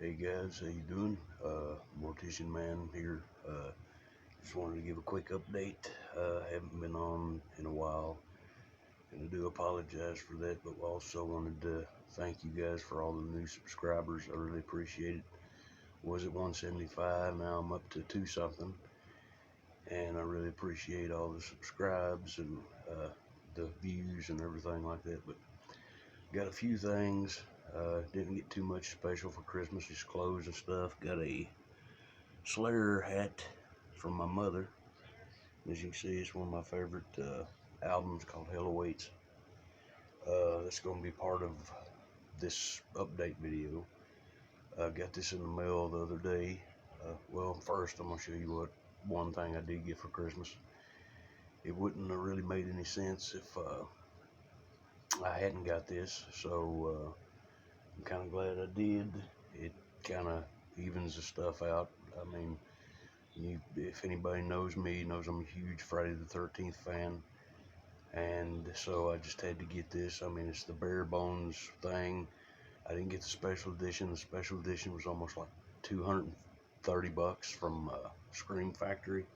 Hey guys, how you doing? Mortician Man here. Just wanted to give a quick update. Haven't been on in a while, and I do apologize for that. But also wanted to thank you guys for all the new subscribers. I really appreciate it. Was at 175, now I'm up to 2 something, and I really appreciate all the subscribes and the views and everything like that. But got a few things. Didn't get too much special for Christmas, just clothes and stuff. Got a Slayer hat from my mother. As you can see, it's one of my favorite albums called Hell Awaits. That's going to be part of this update video. I got this in the mail the other day. Well, first I'm going to show you what one thing I did get for Christmas. It wouldn't have really made any sense if I hadn't got this, so I'm kind of glad I did. It kind of evens the stuff out. I mean, if anybody knows me, knows I'm a huge Friday the 13th fan, and so I just had to get this. I mean, it's the bare bones thing. I didn't get the special edition. The special edition was almost like $230 from Scream Factory.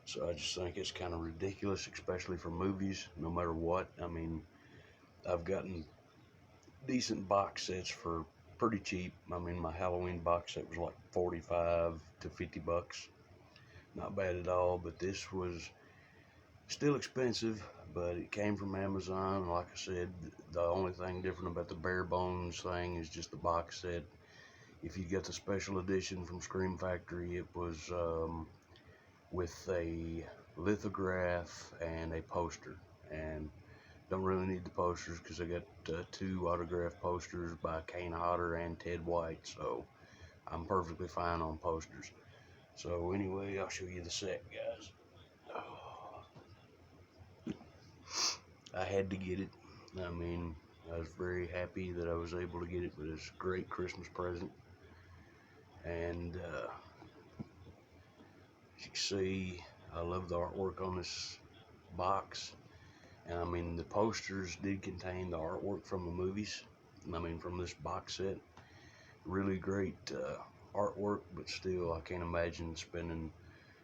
So I just think it's kind of ridiculous, especially for movies, no matter what. I mean, I've gotten decent box sets for pretty cheap. I mean, my Halloween box set was like 45 to 50 bucks. Not bad at all, but this was still expensive, but it came from Amazon. Like I said, the only thing different about the bare bones thing is just the box set. If you get the special edition from Scream Factory, it was with a lithograph and a poster, and don't really need the posters because I got 2 autographed posters by Hoarder and Ted White, so I'm perfectly fine on posters. So anyway, I'll show you the set, guys. I had to get it. I mean, I was very happy that I was able to get it, but it's a great Christmas present. And as you can see, I love the artwork on this box. And I mean, the posters did contain the artwork from the movies. I mean, from this box set. Really great artwork, but still, I can't imagine spending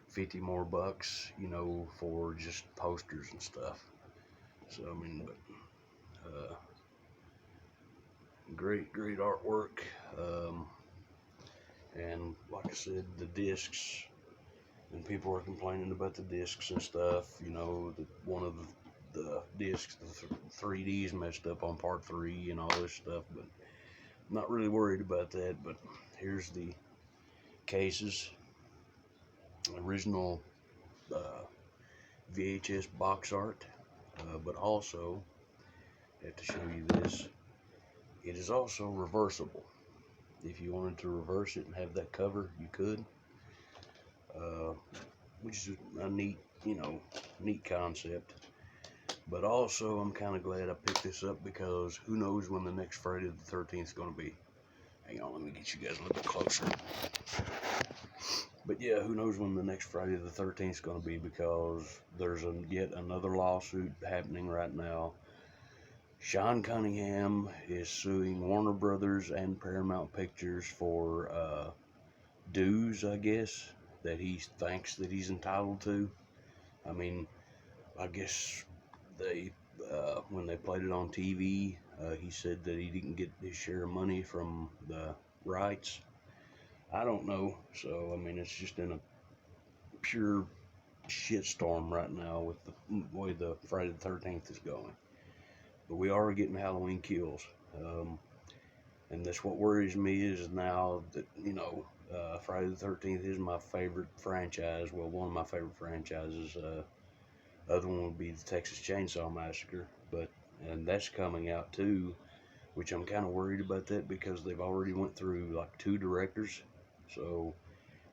50 more bucks, you know, for just posters and stuff. So, I mean, but great artwork. And like I said, the discs, and people are complaining about the discs and stuff, you know, that one of the discs, the 3Ds messed up on part 3 and all this stuff, but not really worried about that. But here's the cases, original VHS box art, but also I have to show you this. It is also reversible. If you wanted to reverse it and have that cover, you could, which is a neat, neat concept. But also, I'm kind of glad I picked this up because who knows when the next Friday the 13th is going to be. Hang on, let me get you guys a little bit closer. But yeah, who knows when the next Friday the 13th is going to be, because there's yet another lawsuit happening right now. Sean Cunningham is suing Warner Brothers and Paramount Pictures for dues, I guess, that he thinks that he's entitled to. I mean, I guess they, when they played it on TV, he said that he didn't get his share of money from the rights. I don't know. So, I mean, it's just in a pure shitstorm right now with the way the Friday the 13th is going. But we are getting Halloween kills. And that's what worries me, is now that, Friday the 13th is my favorite franchise. Well, one of my favorite franchises. Other one would be the Texas Chainsaw Massacre, and that's coming out too, which I'm kind of worried about that because they've already went through like 2 directors. So,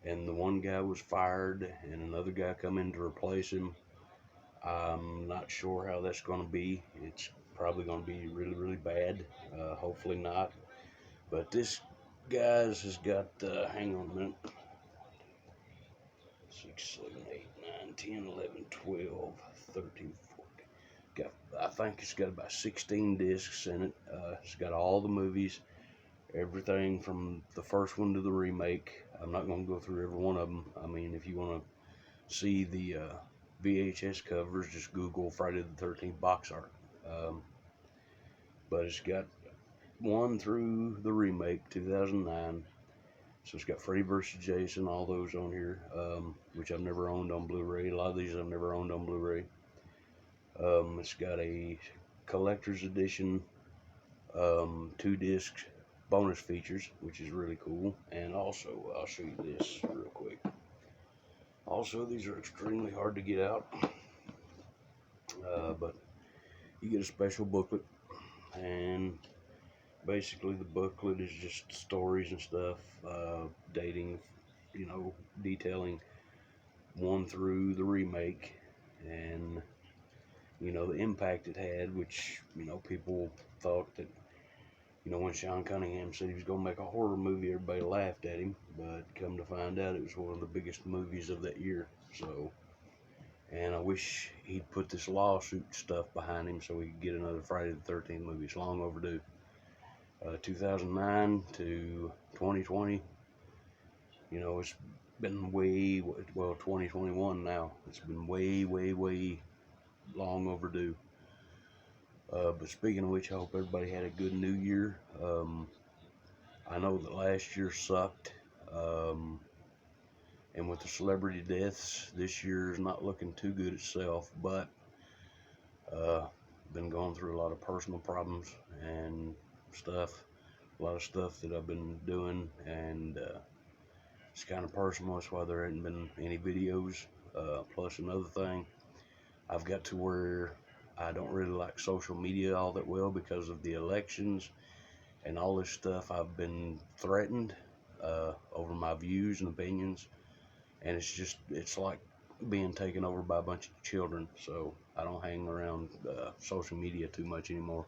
and the one guy was fired and another guy come in to replace him. I'm not sure how that's going to be. It's probably going to be really bad. Hopefully not. But this guy's has got, hang on a minute, 6, 7, 8, 9, 10, 11, 12, 13, 14. I think it's got about 16 discs in it. It's got all the movies, everything from the first one to the remake. I'm not going to go through every one of them. I mean, if you want to see the VHS covers, just Google Friday the 13th box art. But it's got 1 through the remake, 2009. So it's got Freddy vs. Jason, all those on here, which I've never owned on Blu-ray. A lot of these I've never owned on Blu-ray. It's got a collector's edition, 2-disc bonus features, which is really cool. And also, I'll show you this real quick. Also, these are extremely hard to get out, but you get a special booklet, and basically the booklet is just stories and stuff, dating, detailing 1 through the remake, and the impact it had, which people thought that when Sean Cunningham said he was going to make a horror movie, everybody laughed at him, but come to find out it was one of the biggest movies of that year. So, and I wish he'd put this lawsuit stuff behind him so we could get another Friday the 13th movie. It's long overdue. 2009 to 2020, it's been way, well, 2021 now. It's been way, way, way long overdue. But speaking of which, I hope everybody had a good New Year. I know that last year sucked, and with the celebrity deaths, this year is not looking too good itself, but been going through a lot of personal problems and stuff, a lot of stuff that I've been doing, and it's kind of personal. That's why there hadn't been any videos. Plus another thing, I've got to where I don't really like social media all that well because of the elections and all this stuff. I've been threatened over my views and opinions, and it's like being taken over by a bunch of children. So I don't hang around social media too much anymore,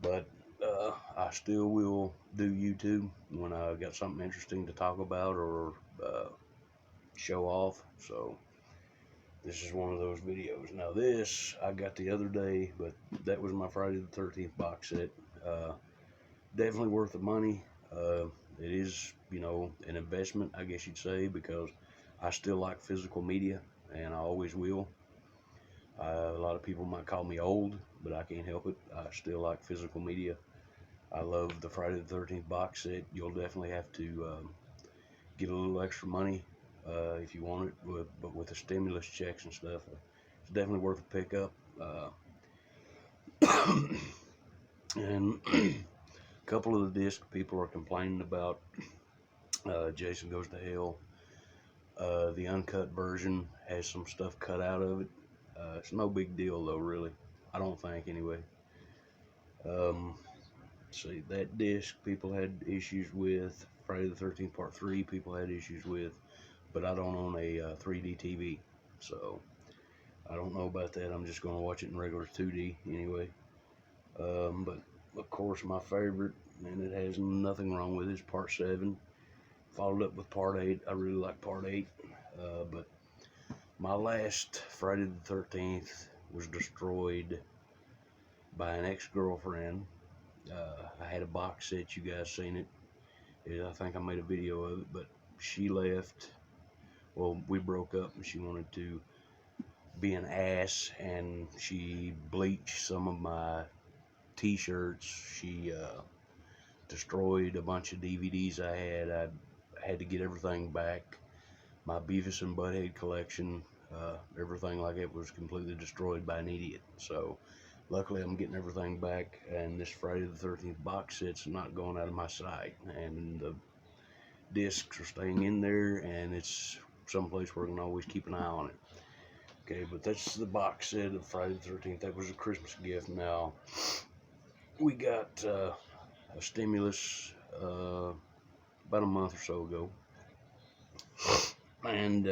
but I still will do YouTube when I got something interesting to talk about or show off. So this is one of those videos. Now this I got the other day, but that was my Friday the 13th box set. Definitely worth the money. It is, an investment, I guess you'd say, because I still like physical media, and I always will. A lot of people might call me old, but I can't help it. I still like physical media. I love the Friday the 13th box set. You'll definitely have to get a little extra money if you want it, but with the stimulus checks and stuff, it's definitely worth a pickup. And a couple of the discs people are complaining about. Jason Goes to Hell. The uncut version has some stuff cut out of it. It's no big deal though, really. I don't think, anyway. See, that disc people had issues with. Friday the 13th Part 3 people had issues with, but I don't own a 3D TV, so I don't know about that. I'm just going to watch it in regular 2D anyway. But of course my favorite, and it has nothing wrong with it, is Part 7, followed up with Part 8. I really like Part 8, but my last Friday the 13th was destroyed by an ex-girlfriend. I had a box set, you guys seen it. I think I made a video of it, but she left. Well, we broke up, and she wanted to be an ass, and she bleached some of my t-shirts. She destroyed a bunch of DVDs I had. I had to get everything back. My Beavis and Butthead collection, everything like it was completely destroyed by an idiot. So luckily I'm getting everything back, and this Friday the 13th box set's not going out of my sight, and the discs are staying in there, and it's someplace where I can always keep an eye on it. Okay, but that's the box set of Friday the 13th. That was a Christmas gift. Now, we got a stimulus about a month or so ago, and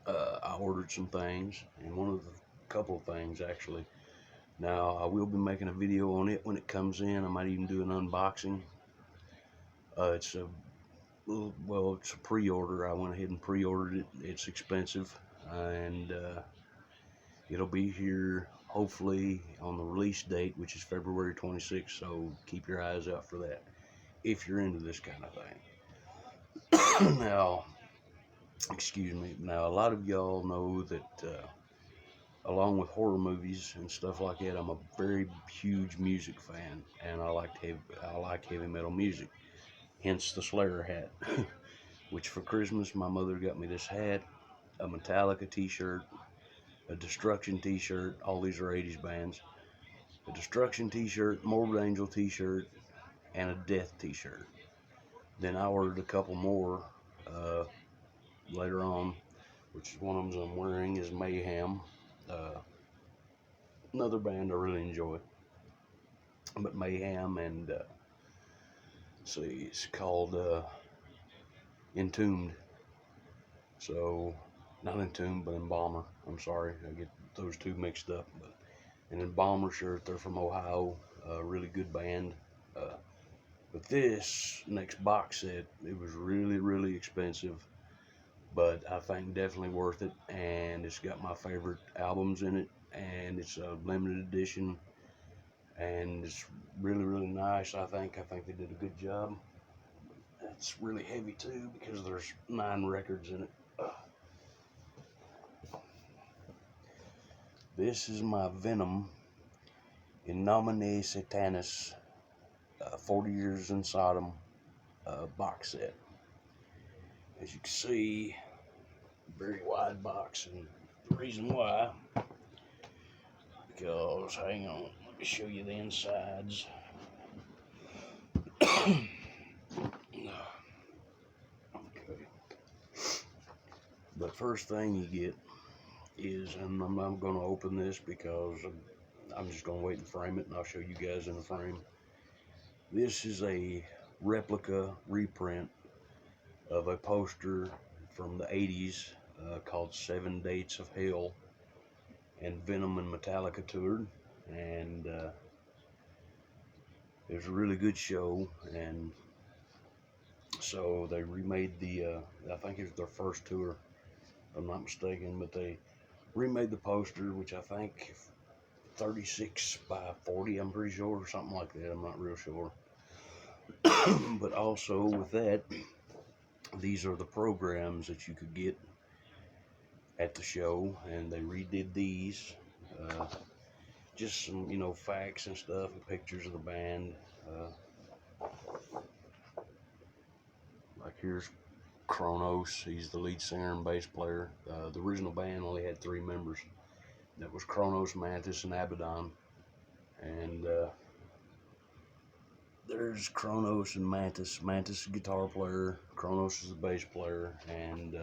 I ordered some things, and couple of things actually. Now I will be making a video on it when it comes in. I might even do an unboxing. It's a pre-order. I went ahead and pre-ordered it. It's expensive, and it'll be here hopefully on the release date, which is February 26th, so keep your eyes out for that if you're into this kind of thing. Now, excuse me, now a lot of y'all know that along with horror movies and stuff like that, I'm a very huge music fan, and I like heavy metal music, hence the Slayer hat. Which for Christmas my mother got me this hat, a Metallica t-shirt, a Destruction t-shirt, all these are 80s bands, a Destruction t-shirt, Morbid Angel t-shirt, and a Death t-shirt. Then I ordered a couple more later on, which is one of them I'm wearing is Mayhem, another band I really enjoy. But Mayhem and see, it's called Entombed. So not Entombed, but Embalmer. I'm sorry, I get those two mixed up. But an Embalmer shirt. They're from Ohio. Really good band. But this next box set, it was really, really expensive, but I think definitely worth it. And it's got my favorite albums in it, and it's a limited edition, and it's really, really nice. I think they did a good job. It's really heavy too because there's 9 records in it. This is my Venom in Nomine Satanis 40 Years in Sodom box set. As you can see, very wide box, and the reason why, because, hang on, let me show you the insides. Okay. The first thing you get is, and I'm not going to open this because I'm just going to wait and frame it, and I'll show you guys in the frame. This is a replica reprint of a poster from the 80s called 7 Dates of Hell, and Venom and Metallica toured, and it was a really good show. And so they remade the I think it was their first tour, if I'm not mistaken, but they remade the poster, which I think 36 by 40, I'm pretty sure, or something like that. I'm not real sure. But also with that, these are the programs that you could get at the show, and they redid these. Just some, facts and stuff, and pictures of the band. Like here's Kronos, he's the lead singer and bass player. The original band only had 3 members. That was Kronos, Mantis, and Abaddon. And there's Kronos and Mantis. Mantis is the guitar player, Kronos is the bass player, and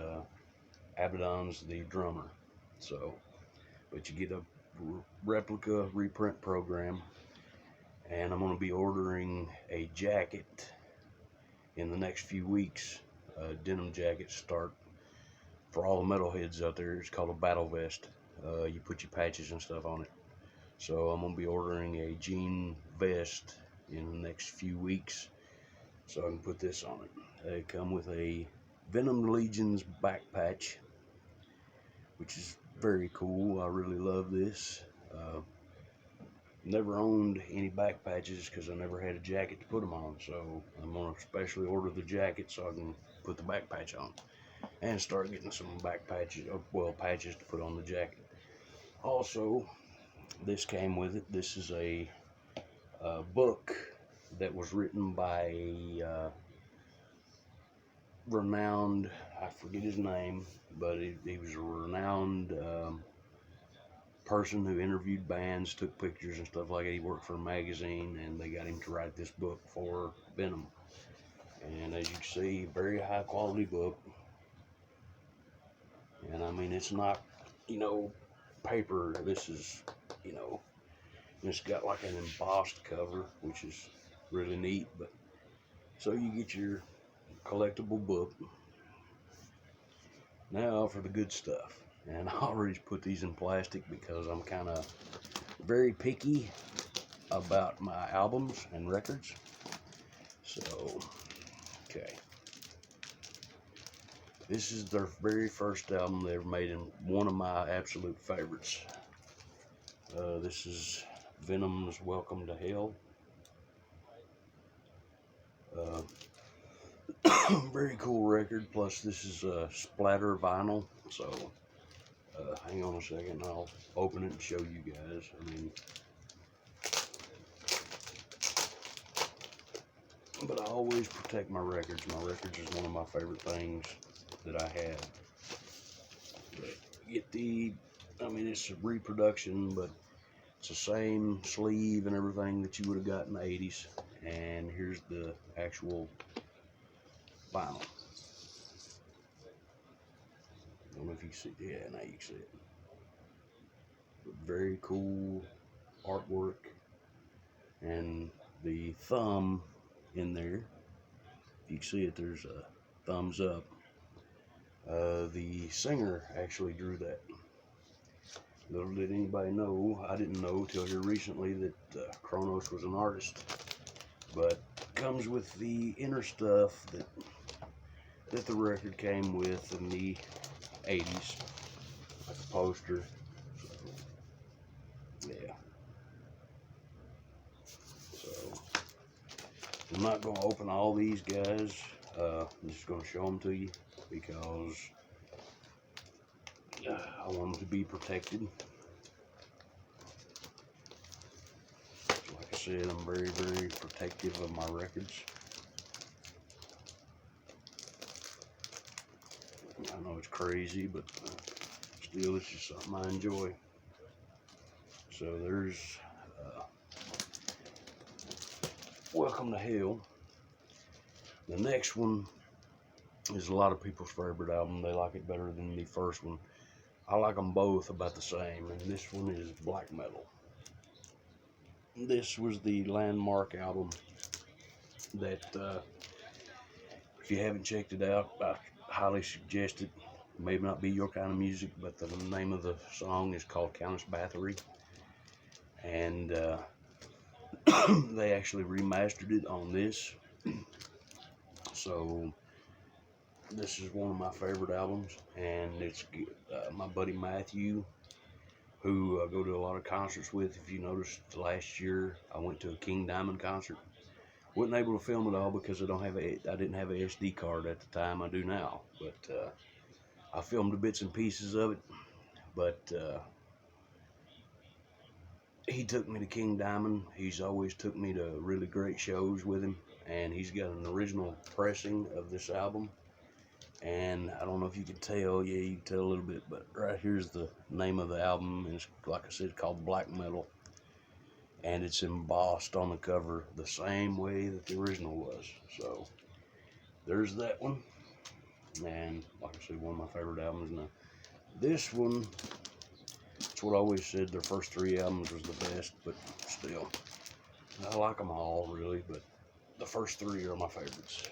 Abaddon's the drummer. So, but you get a replica reprint program, and I'm going to be ordering a jacket in the next few weeks. Denim jacket start for all the metalheads out there. It's called a battle vest. You put your patches and stuff on it. So I'm going to be ordering a jean vest in the next few weeks, so I can put this on it. They come with a Venom Legions back patch, which is very cool. I really love this. Never owned any back patches because I never had a jacket to put them on, so I'm going to specially order the jacket so I can put the back patch on and start getting some back patches, patches to put on the jacket. Also, this came with it. This is a book that was written by a renowned, I forget his name, but he was a renowned person who interviewed bands, took pictures and stuff like that. He worked for a magazine, and they got him to write this book for Venom. And as you can see, very high quality book. And I mean, it's not, paper. This is, it's got like an embossed cover, which is really neat. But so you get your collectible book. Now for the good stuff. And I already put these in plastic because I'm kind of very picky about my albums and records. So, okay. This is their very first album they ever made, and one of my absolute favorites. This is Venom's Welcome to Hell. Very cool record, plus this is splatter vinyl, so hang on a second, I'll open it and show you guys. I mean, but I always protect my records. My records is one of my favorite things that I have. But I mean, it's a reproduction, but it's the same sleeve and everything that you would have got in the 80s. And here's the actual vinyl. I don't know if you can see, yeah, now you can see it. But very cool artwork. And the thumb in there, if you can see it, there's a thumbs up. The singer actually drew that. Little did anybody know, I didn't know till here recently that Kronos was an artist. But comes with the inner stuff that the record came with in the 80s, like a poster. So, yeah. So I'm not going to open all these guys. I'm just going to show them to you because I want them to be protected. So like I said, I'm very, very protective of my records. I know it's crazy, but still, it's just something I enjoy. So there's Welcome to Hell. The next one is a lot of people's favorite album. They like it better than the first one. I like them both about the same, and this one is black metal. This was the landmark album that, if you haven't checked it out, I highly suggest it. It may not be your kind of music, but the name of the song is called Countess Bathory. And they actually remastered it on this. So this is one of my favorite albums, and it's my buddy Matthew, who I go to a lot of concerts with. If you noticed, last year I went to a King Diamond concert. Wasn't able to film it all because I didn't have a SD card at the time. I do now, but I filmed the bits and pieces of it. But he took me to King Diamond. He's always took me to really great shows with him, and he's got an original pressing of this album. And I don't know if you can tell, yeah, you can tell a little bit, but right here's the name of the album, and it's, like I said, called Black Metal. And it's embossed on the cover the same way that the original was. So there's that one. And like I said, one of my favorite albums. Now this one, it's what I always said, their first three albums was the best, but still, I like them all really, but the first three are my favorites.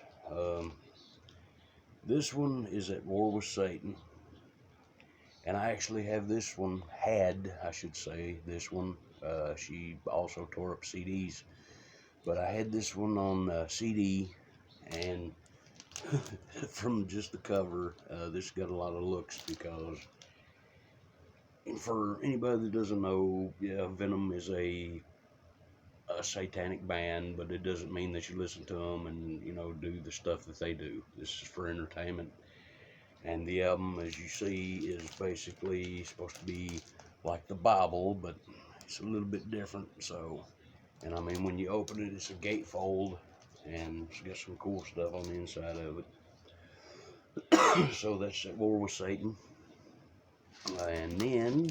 This one is At War with Satan, and I actually have this one, I should say, this one. She also tore up CDs, but I had this one on CD, and from just the cover, this got a lot of looks, because for anybody that doesn't know, yeah, Venom is a satanic band, but it doesn't mean that you listen to them and, you know, do the stuff that they do. This is for entertainment. And the album, as you see, is basically supposed to be like the Bible, but it's a little bit different. So, and I mean, when you open it, it's a gatefold, and it's got some cool stuff on the inside of it. So that's At War with Satan. And then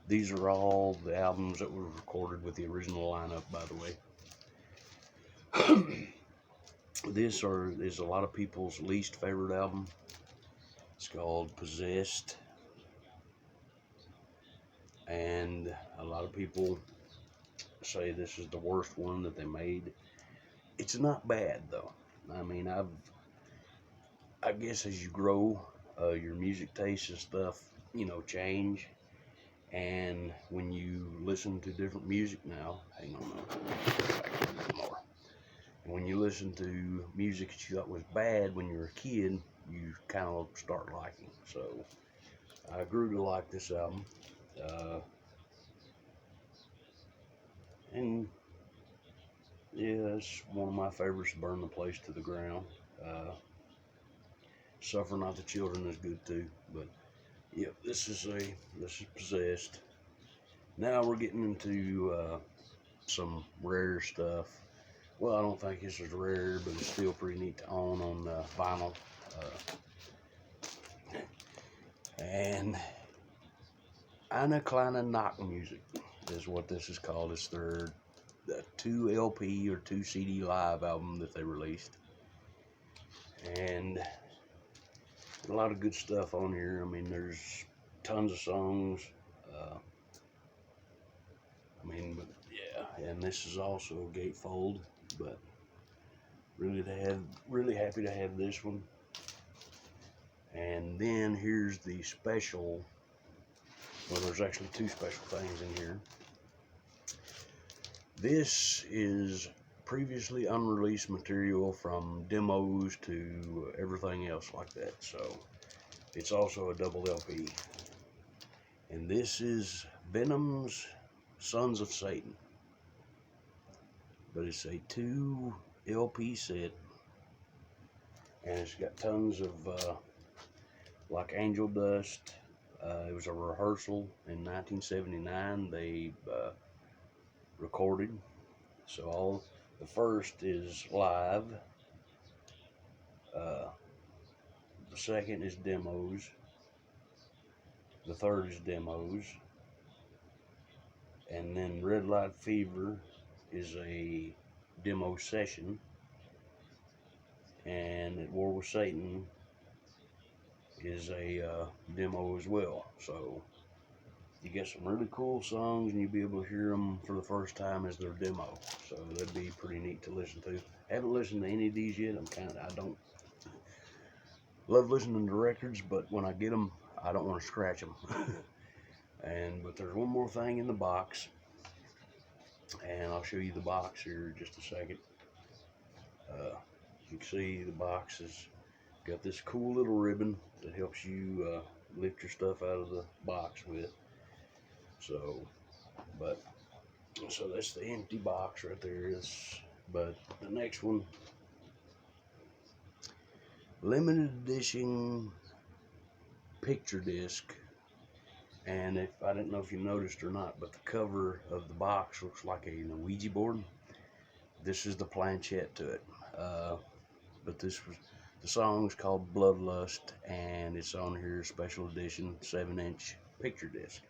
these are all the albums that were recorded with the original lineup, by the way. This is a lot of people's least favorite album. It's called Possessed. And a lot of people say this is the worst one that they made. It's not bad, though. I mean, I guess as you grow, your music tastes and stuff, you know, change. And when you listen to different music now, hang on a little more. And when you listen to music that you thought was bad when you were a kid, you kind of start liking. So I grew to like this album. And yeah, it's one of my favorites to burn the place to the ground. Suffer Not the Children is good too, but yep, this is Possessed. Now we're getting into some rare stuff. Well, I don't think this is rare, but it's still pretty neat to own on vinyl. And Eine kleine Nachtmusik is what this is called. It's their 2 LP or 2 CD live album that they released. And a lot of good stuff on here. I mean, there's tons of songs. But yeah, and this is also a gatefold, but really happy to have this one. And then here's the special. Well, there's actually 2 special things in here. This is previously unreleased material from demos to everything else like that. So it's also a double LP. And this is Venom's Sons of Satan. But it's a 2 LP set. And it's got tons of like Angel Dust. It was a rehearsal in 1979. They recorded. So the first is live. The second is demos. The third is demos. And then Red Light Fever is a demo session. And At War with Satan is a demo as well. So you get some really cool songs, and you'll be able to hear them for the first time as their demo. So that'd be pretty neat to listen to. Haven't listened to any of these yet. I don't love listening to records, but when I get them, I don't want to scratch them. But there's one more thing in the box, and I'll show you the box here in just a second. You can see the box has got this cool little ribbon that helps you lift your stuff out of the box with. So that's the empty box right there. But the next one, limited edition picture disc. And I didn't know if you noticed or not, but the cover of the box looks like a Ouija board. This is the planchette to it. But the song's called Bloodlust, and it's on here, special edition 7-inch picture disc.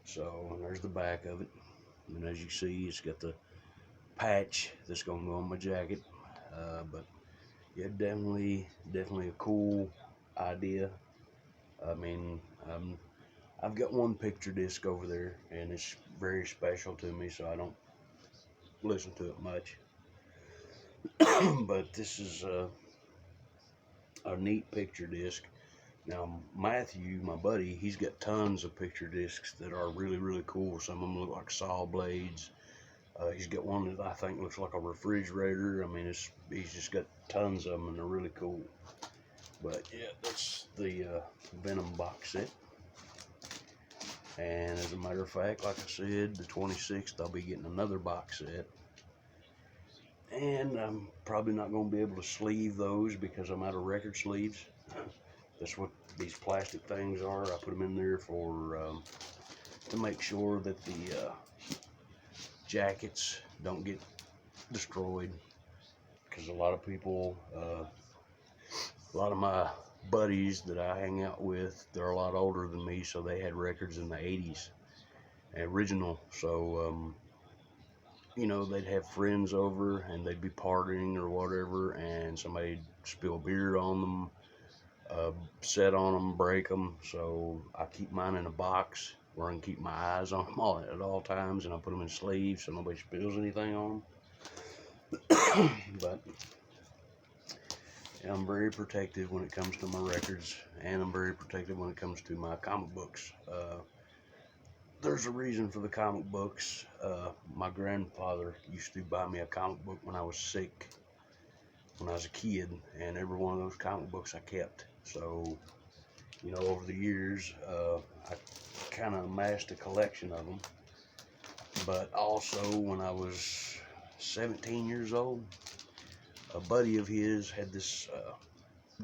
So, and there's the back of it. And as you see, it's got the patch that's gonna go on my jacket. But yeah, definitely a cool idea. I mean, I've got one picture disc over there, and it's very special to me, so I don't listen to it much. But this is a neat picture disc. Now, Matthew, my buddy, he's got tons of picture discs that are really cool. Some of them look like saw blades. He's got one that I think looks like a refrigerator. I mean, he's just got tons of them, and they're really cool. But yeah, that's the Venom Box Set. And as a matter of fact, like I said, the 26th, I'll be getting another box set. And I'm probably not going to be able to sleeve those because I'm out of record sleeves. That's what these plastic things are. I put them in there to make sure that the jackets don't get destroyed. Because a lot of people, a lot of my buddies that I hang out with, they're a lot older than me, so they had records in the 80s, original. So, you know, they'd have friends over and they'd be partying or whatever, and somebody'd spill beer on them, set on them, break them. So I keep mine in a box where I can keep my eyes on them at all times, and I put them in sleeves so nobody spills anything on them. But I'm very protective when it comes to my records, and I'm very protective when it comes to my comic books. There's a reason for the comic books. My grandfather used to buy me a comic book when I was sick, when I was a kid, and every one of those comic books I kept. So, you know, over the years, I kind of amassed a collection of them. But also, when I was 17 years old, a buddy of his had this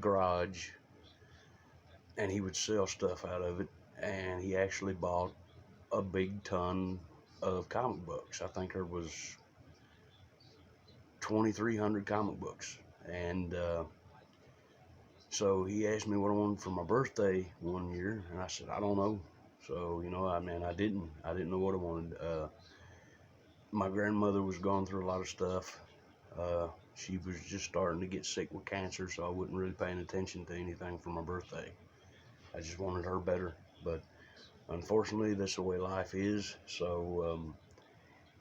garage, and he would sell stuff out of it, and he actually bought a big ton of comic books. I think there was 2,300 comic books, and so he asked me what I wanted for my birthday one year, and I said, I don't know. So, I didn't know what I wanted. My grandmother was going through a lot of stuff. She was just starting to get sick with cancer, so I wasn't really paying attention to anything for my birthday. I just wanted her better, but unfortunately, that's the way life is. So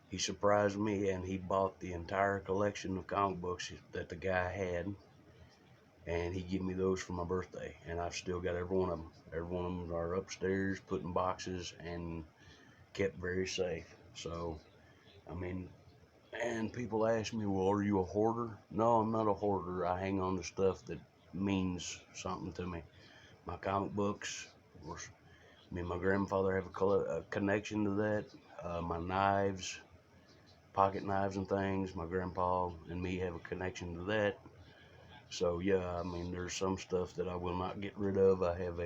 he surprised me, and he bought the entire collection of comic books that the guy had, and he gave me those for my birthday, and I've still got every one of them. Every one of them are upstairs, put in boxes, and kept very safe. So, and people ask me, well, are you a hoarder? No, I'm not a hoarder. I hang on to stuff that means something to me. My comic books, me and my grandfather have a connection to that. My knives, pocket knives and things, my grandpa and me have a connection to that. So yeah, there's some stuff that I will not get rid of. I have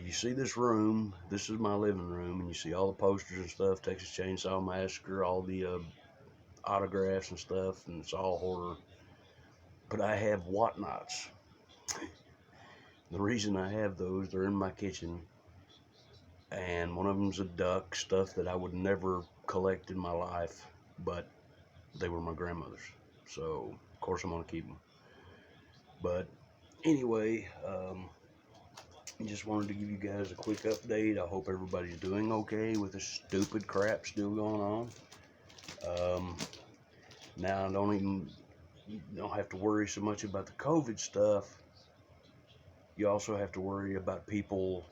you see this room, this is my living room, and you see all the posters and stuff, Texas Chainsaw Massacre, all the autographs and stuff, and it's all horror. But I have whatnots. The reason I have those, they're in my kitchen, and one of them's a duck, stuff that I would never collect in my life, but they were my grandmother's. So, of course, I'm going to keep them. But anyway, I just wanted to give you guys a quick update. I hope everybody's doing okay with this stupid crap still going on. Now, you don't have to worry so much about the COVID stuff. You also have to worry about people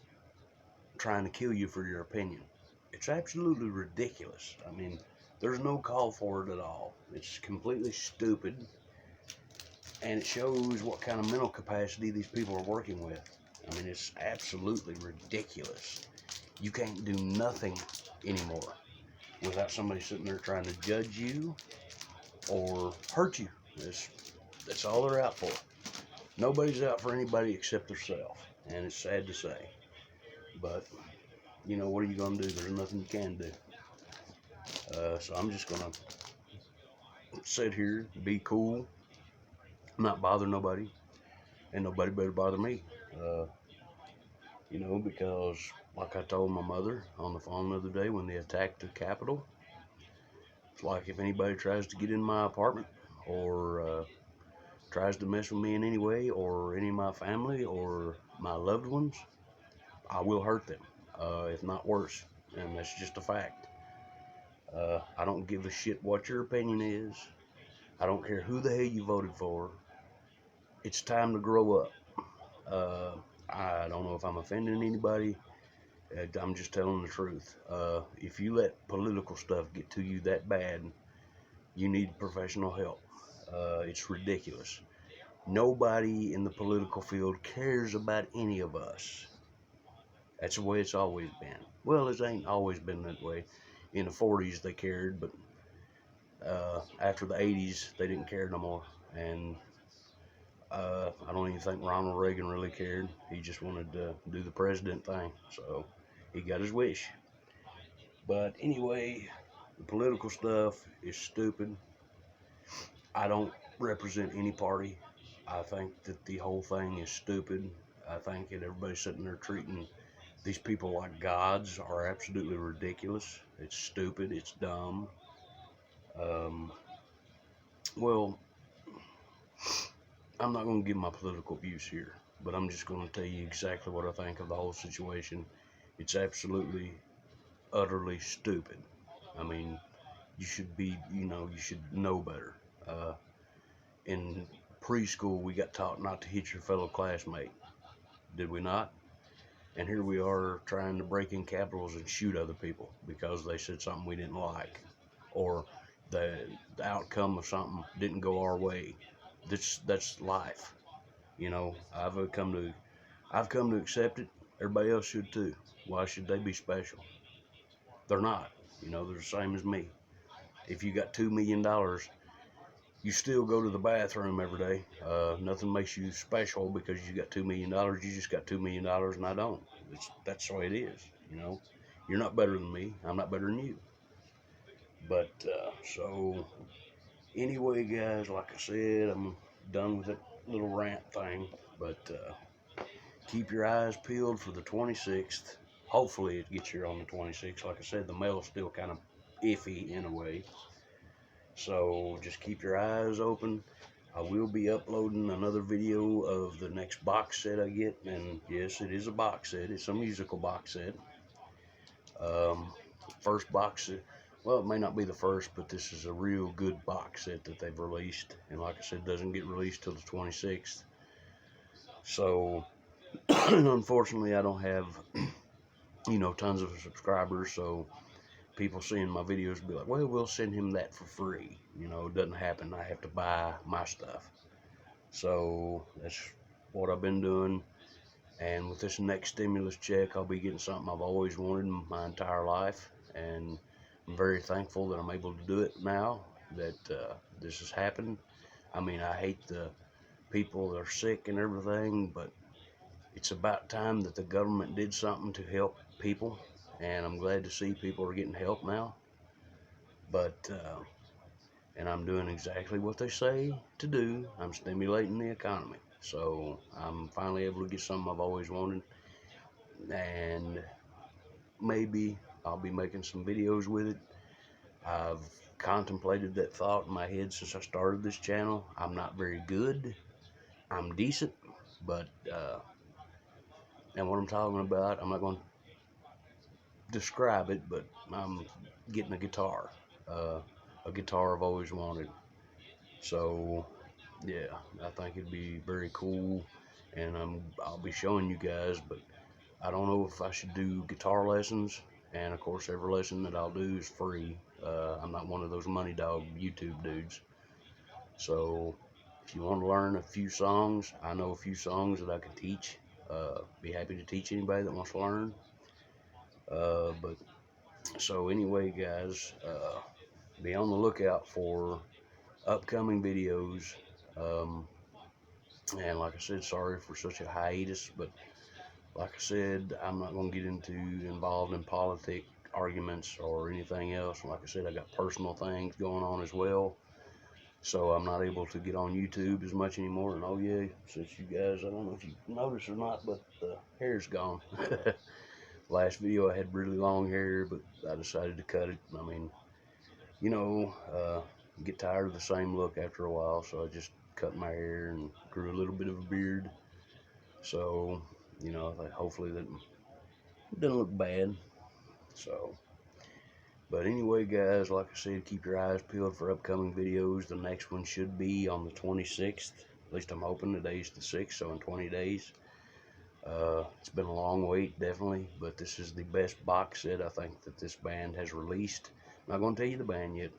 trying to kill you for your opinion. It's absolutely ridiculous. There's no call for it at all. It's completely stupid, and it shows what kind of mental capacity these people are working with. It's absolutely ridiculous. You can't do nothing anymore without somebody sitting there trying to judge you or hurt you. That's all they're out for. Nobody's out for anybody except themselves, and it's sad to say. But, what are you going to do? There's nothing you can do. So I'm just going to sit here, be cool, not bother nobody, and nobody better bother me. Because like I told my mother on the phone the other day when they attacked the Capitol, it's like if anybody tries to get in my apartment or tries to mess with me in any way, or any of my family or my loved ones, I will hurt them, if not worse, and that's just a fact. I don't give a shit what your opinion is. I don't care who the hell you voted for. It's time to grow up. I don't know if I'm offending anybody. I'm just telling the truth. If you let political stuff get to you that bad, you need professional help. It's ridiculous. Nobody in the political field cares about any of us. That's the way it's always been. Well, it ain't always been that way. In the 40s they cared, but after the 80s they didn't care no more. And I don't even think Ronald Reagan really cared. He just wanted to do the president thing, so he got his wish. But anyway, the political stuff is stupid. I don't represent any party. I think that the whole thing is stupid. I think that everybody sitting there treating these people like gods are absolutely ridiculous. It's stupid. It's dumb. Well, I'm not going to give my political views here, but I'm just going to tell you exactly what I think of the whole situation. It's absolutely, utterly stupid. You should you should know better. In preschool, we got taught not to hit your fellow classmate. Did we not? And here we are trying to break in capitals and shoot other people because they said something we didn't like, or the outcome of something didn't go our way. That's life. I've come to accept it. Everybody else should too. Why should they be special? They're not. You know, they're the same as me. If you got $2 million, you still go to the bathroom every day. Nothing makes you special because you got $2 million. You just got $2 million and I don't. That's the way it is, you know. You're not better than me. I'm not better than you. But, so, anyway, guys, like I said, I'm done with that little rant thing. But, keep your eyes peeled for the 26th. Hopefully it gets here on the 26th. Like I said, the mail's still kind of iffy in a way. So just keep your eyes open. I will be uploading another video of the next box set I get. And yes, it is a box set. It's a musical box set. First box set. Well, it may not be the first, but this is a real good box set that they've released. And like I said, it doesn't get released till the 26th. So, unfortunately, I don't have, you know, tons of subscribers. So, people seeing my videos be like, well, we'll send him that for free. You know, it doesn't happen. I have to buy my stuff. So, that's what I've been doing. And with this next stimulus check, I'll be getting something I've always wanted my entire life. And I'm very thankful that I'm able to do it now, that this has happened. I mean, I hate the people that are sick and everything, but it's about time that the government did something to help people. And I'm glad to see people are getting help now. But, and I'm doing exactly what they say to do. I'm stimulating the economy. So I'm finally able to get something I've always wanted. And maybe I'll be making some videos with it. I've contemplated that thought in my head since I started this channel. I'm not very good. I'm decent, but, and what I'm talking about, I'm not going to describe it, but I'm getting a guitar I've always wanted. So, yeah, I think it'd be very cool, and I'll be showing you guys, but I don't know if I should do guitar lessons, and of course every lesson that I'll do is free. I'm not one of those money dog YouTube dudes. So if you want to learn a few songs, I know a few songs that I can teach. Be happy to teach anybody that wants to learn. But so anyway, guys, be on the lookout for upcoming videos. And like I said, sorry for such a hiatus, but like I said, I'm not going to get involved in politic arguments or anything else. Like I said, I got personal things going on as well. So I'm not able to get on YouTube as much anymore. And oh yeah, since you guys, I don't know if you noticed or not, but the hair's gone. Last video I had really long hair, but I decided to cut it. I mean, you know, get tired of the same look after a while, so I just cut my hair and grew a little bit of a beard. So, you know, hopefully that doesn't look bad. So, but anyway, guys, like I said, keep your eyes peeled for upcoming videos. The next one should be on the 26th. At least I'm hoping. Today's the 6th, so in 20 days. It's been a long wait, definitely, but this is the best box set I think that this band has released. I'm not going to tell you the band yet,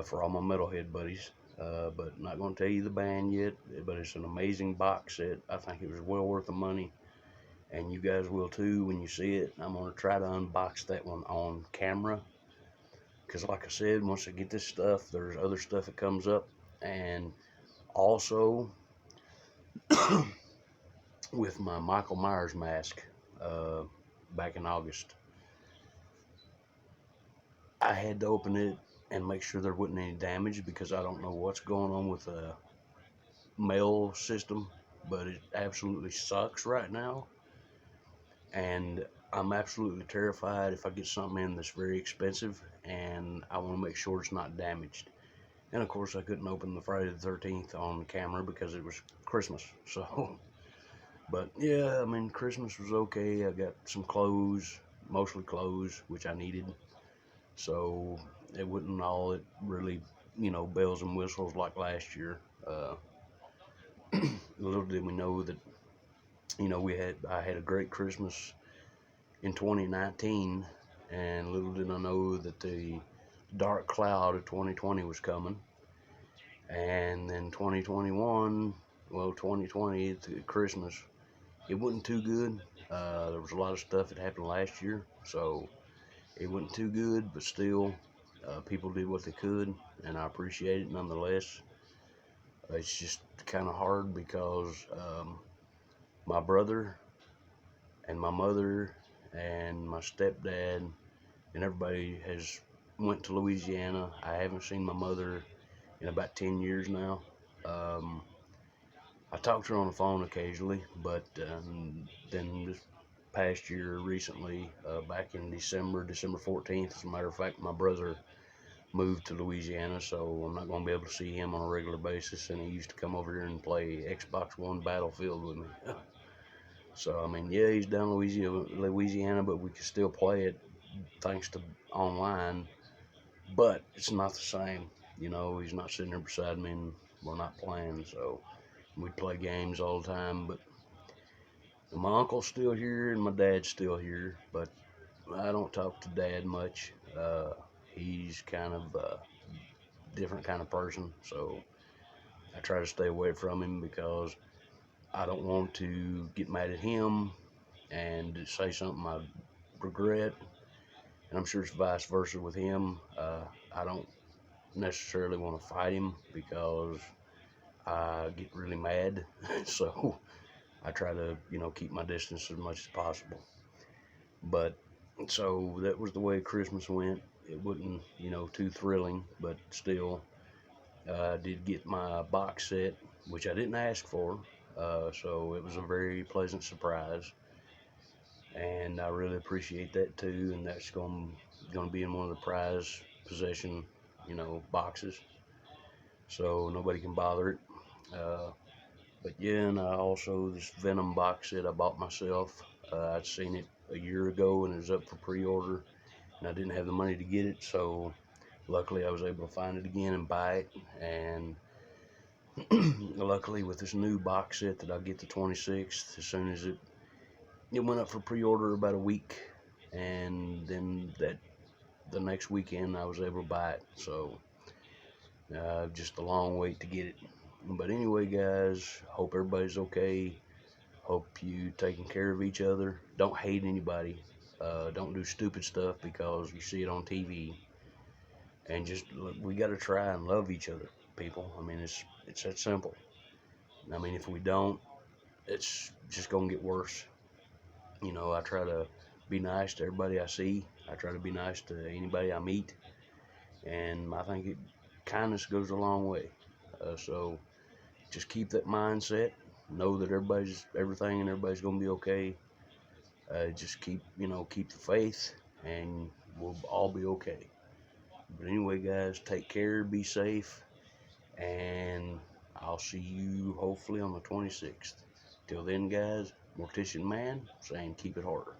for all my metalhead buddies, but not going to tell you the band yet, but it's an amazing box set. I think it was well worth the money, and you guys will too when you see it. I'm going to try to unbox that one on camera, because like I said, once I get this stuff, there's other stuff that comes up, and also with my Michael Myers mask back in August, I had to open it and make sure there wasn't any damage, because I don't know what's going on with the mail system, but it absolutely sucks right now, and I'm absolutely terrified if I get something in that's very expensive, and I want to make sure it's not damaged. And of course I couldn't open the Friday the 13th on camera because it was Christmas, so but yeah, I mean, Christmas was okay. I got some clothes, mostly clothes, which I needed. So it wasn't all it really, you know, bells and whistles like last year. Little did we know that, you know, I had a great Christmas in 2019, and little did I know that the dark cloud of 2020 was coming. And then 2021, well, 2020 to Christmas, it wasn't too good. There was a lot of stuff that happened last year, so It wasn't too good, but still, people did what they could, and I appreciate it nonetheless. It's just kind of hard because my brother and my mother and my stepdad and everybody has went to Louisiana. I haven't seen my mother in about 10 years now. I talk to her on the phone occasionally, but then this past year, recently, back in December 14th, as a matter of fact, my brother moved to Louisiana, so I'm not going to be able to see him on a regular basis, and he used to come over here and play Xbox One Battlefield with me. So, I mean, yeah, he's down Louisiana, but we can still play it thanks to online, but it's not the same. You know, he's not sitting there beside me and we're not playing, so we play games all the time. But my uncle's still here and my dad's still here, but I don't talk to Dad much. He's kind of a different kind of person, so I try to stay away from him because I don't want to get mad at him and say something I regret. And I'm sure it's vice versa with him. I don't necessarily want to fight him because I get really mad. So I try to, keep my distance as much as possible. But so that was the way Christmas went. It wasn't, too thrilling, but still, I did get my box set, which I didn't ask for. So it was a very pleasant surprise, and I really appreciate that too. And that's going to be in one of the prize possession, boxes, so nobody can bother it. But yeah, and I also, this Venom box set I bought myself. I'd seen it a year ago and it was up for pre-order, and I didn't have the money to get it, so luckily I was able to find it again and buy it. And luckily with this new box set that I'll get the 26th, as soon as it went up for pre-order about a week, and then the next weekend I was able to buy it. So just a long wait to get it. But anyway, guys, hope everybody's okay. Hope you taking care of each other. Don't hate anybody. Don't do stupid stuff because you see it on TV. And just we got to try and love each other, people. I mean, it's that simple. I mean, if we don't, it's just gonna get worse. I try to be nice to everybody I see. I try to be nice to anybody I meet, and I think kindness goes a long way. So just keep that mindset. Know that everything and everybody's gonna be okay. Just keep the faith, and we'll all be okay. But anyway, guys, take care, be safe, and I'll see you hopefully on the 26th. Till then, guys, Mortician Man saying keep it harder.